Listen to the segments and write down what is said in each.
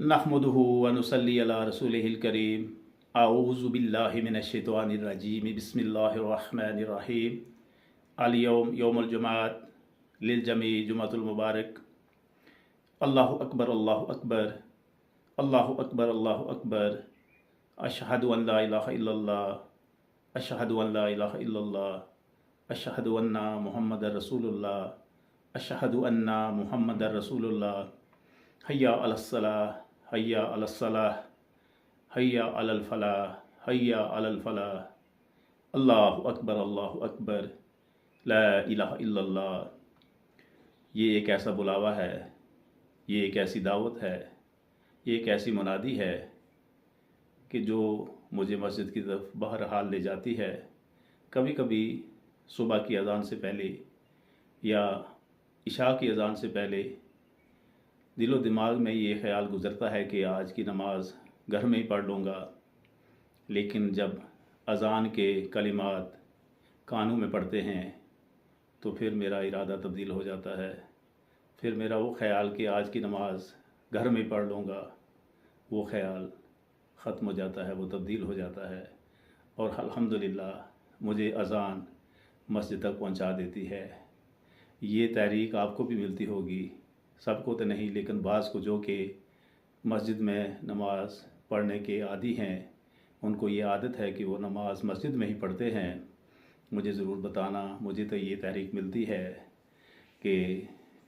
नहमदुहु व नुसल्ली अला रसूलिहिल करीम। आऊज़ु बिल्लाहि मिनश शैतानिर रजीम। बिस्मिल्लाहिर रहमानिर रहीम। अल यौम यौमुल जुमात लिल जमी जुमातुल मुबारक। अल्लाहु अकबर अल्लाहु अकबर अल्लाहु अकबर अल्लाहु अकबर। अशहदु अन ला इलाहा इल्लल्लाह अशहदु अन ला इलाहा इल्लल्लाह अशहदु अन्ना मुहम्मदर रसूलुल्लाह अशहदु अन्ना मुहम्मदर रसूलुल्लाह। हय्या अलस सलाह हय्या अलस सलाह हय्या अलल फलाह हय्या अलल फलाह। अल्लाहु अकबर ला इलाहा इल्लल्लाह। ये एक ऐसा बुलावा है, ये एक ऐसी दावत है, ये एक ऐसी मुनादी है कि जो मुझे मस्जिद की तरफ बहरहाल ले जाती है। कभी कभी सुबह की अज़ान से पहले या इशा की अज़ान से पहले दिलो दिमाग में ये ख़्याल गुज़रता है कि आज की नमाज घर में ही पढ़ लूँगा, लेकिन जब अज़ान के कलिमात कानों में पड़ते हैं तो फिर मेरा इरादा तब्दील हो जाता है। फिर मेरा वो ख़्याल कि आज की नमाज घर में ही पढ़ लूँगा, वो ख़्याल ख़त्म हो जाता है, वो तब्दील हो जाता है। और अल्हम्दुलिल्लाह मुझे अज़ान मस्जिद तक पहुँचा देती है। ये तहरीक आपको भी मिलती होगी, सबको तो नहीं, लेकिन बाज़ को जो कि मस्जिद में नमाज पढ़ने के आदी हैं, उनको ये आदत है कि वो नमाज मस्जिद में ही पढ़ते हैं। मुझे ज़रूर बताना। मुझे तो ये तहरीक मिलती है कि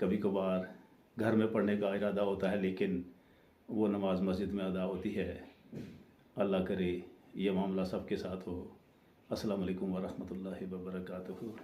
कभी कभार घर में पढ़ने का इरादा होता है, लेकिन वो नमाज मस्जिद में अदा होती है। अल्लाह करे ये मामला सबके साथ हो। अस्सलामु अलैकुम व रहमतुल्लाहि व बरकातुहू।